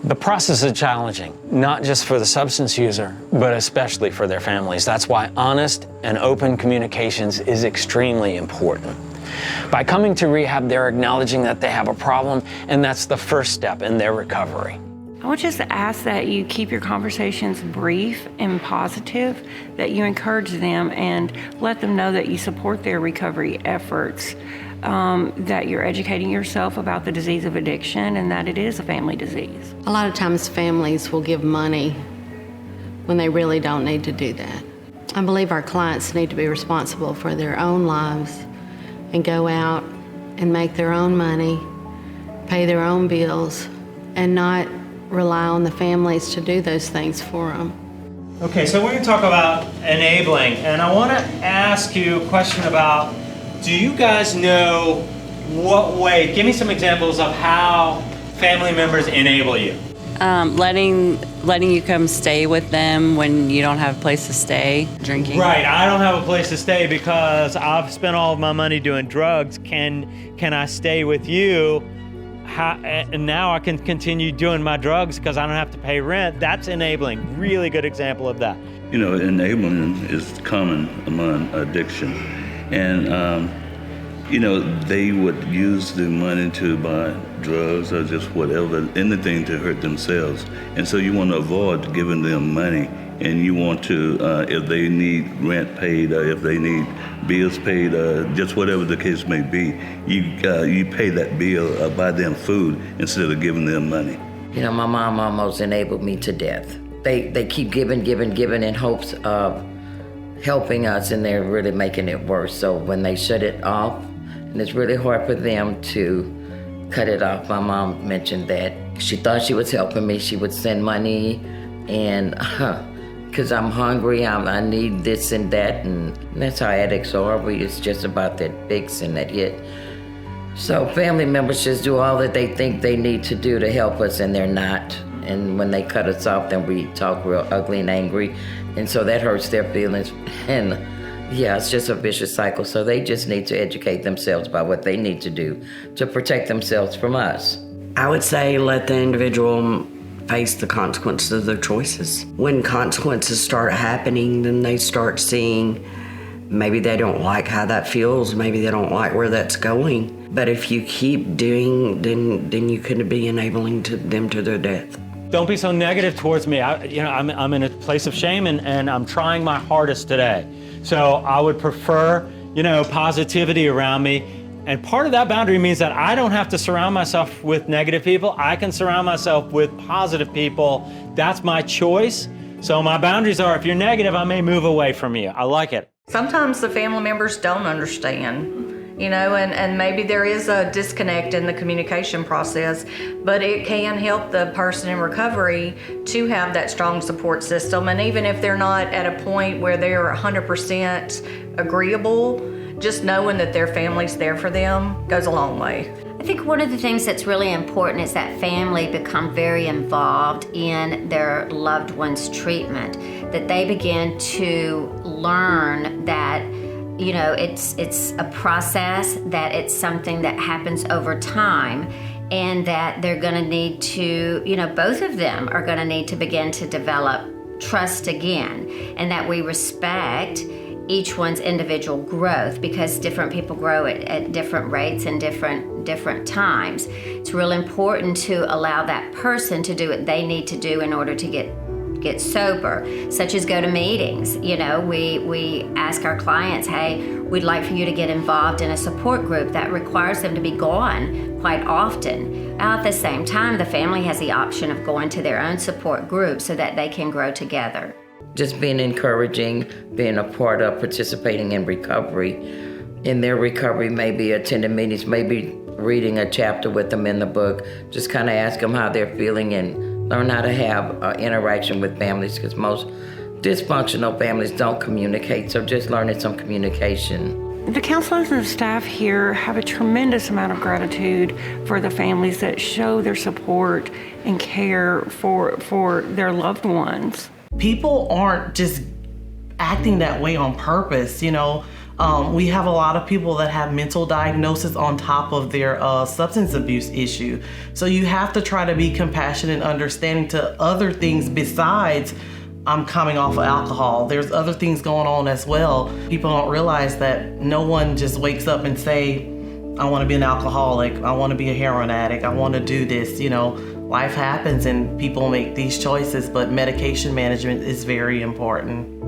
The process is challenging, not just for the substance user, but especially for their families. That's why honest and open communications is extremely important. By coming to rehab, they're acknowledging that they have a problem, and that's the first step in their recovery. I would just ask that you keep your conversations brief and positive, that you encourage them and let them know that you support their recovery efforts, that you're educating yourself about the disease of addiction and that it is a family disease. A lot of times families will give money when they really don't need to do that. I believe our clients need to be responsible for their own lives and go out and make their own money, pay their own bills, and not rely on the families to do those things for them. Okay, so we're going to talk about enabling, and I want to ask you a question about, do you guys know what way, give me some examples of how family members enable you. Letting you come stay with them when you don't have a place to stay, drinking. Right, I don't have a place to stay because I've spent all of my money doing drugs. Can I stay with you? And now I can continue doing my drugs because I don't have to pay rent. That's enabling. Really good example of that. You know, enabling is common among addiction. And, you know, they would use the money to buy drugs or just whatever, anything to hurt themselves. And so you want to avoid giving them money. And you want to, if they need rent paid, or if they need bills paid, just whatever the case may be, you pay that bill or buy them food instead of giving them money. You know, my mom almost enabled me to death. They keep giving in hopes of helping us, and they're really making it worse. So when they shut it off, and it's really hard for them to cut it off. My mom mentioned that she thought she was helping me. She would send money, and because I'm hungry, I need this and that, and that's how addicts are. It's just about that fix and that hit. So family members just do all that they think they need to do to help us, and they're not. And when they cut us off, then we talk real ugly and angry, and so that hurts their feelings. And yeah, it's just a vicious cycle. So they just need to educate themselves about what they need to do to protect themselves from us. I would say let the individual face the consequences of their choices. When consequences start happening, then they start seeing maybe they don't like how that feels, maybe they don't like where that's going. But if you keep doing, then you could be enabling them to their death. Don't be so negative towards me. I'm in a place of shame, and I'm trying my hardest today. So I would prefer, positivity around me. And part of that boundary means that I don't have to surround myself with negative people. I can surround myself with positive people. That's my choice. So my boundaries are, if you're negative, I may move away from you. I like it. Sometimes the family members don't understand, and maybe there is a disconnect in the communication process, but it can help the person in recovery to have that strong support system. And even if they're not at a point where they're 100% agreeable, just knowing that their family's there for them goes a long way. I think one of the things that's really important is that family become very involved in their loved one's treatment, that they begin to learn that it's a process, that it's something that happens over time, and that they're going to need to, both of them are going to need to begin to develop trust again, and that we respect each one's individual growth, because different people grow at different rates and different times. It's real important to allow that person to do what they need to do in order to get sober, such as go to meetings. We ask our clients, hey, we'd like for you to get involved in a support group. That requires them to be gone quite often. At the same time, the family has the option of going to their own support group so that they can grow together. Just being encouraging, being a part of participating in recovery. In their recovery, maybe attending meetings, maybe reading a chapter with them in the book. Just kind of ask them how they're feeling and learn how to have interaction with families, because most dysfunctional families don't communicate, so just learning some communication. The counselors and staff here have a tremendous amount of gratitude for the families that show their support and care for their loved ones. People aren't just acting that way on purpose, A We have a lot of people that have mental diagnosis on top of their substance abuse issue. So you have to try to be compassionate and understanding to other things besides I'm coming off of alcohol. There's other things going on as well. People don't realize that no one just wakes up and say, I want to be an alcoholic, I want to be a heroin addict, I want to do this. You know, life happens and people make these choices, but medication management is very important.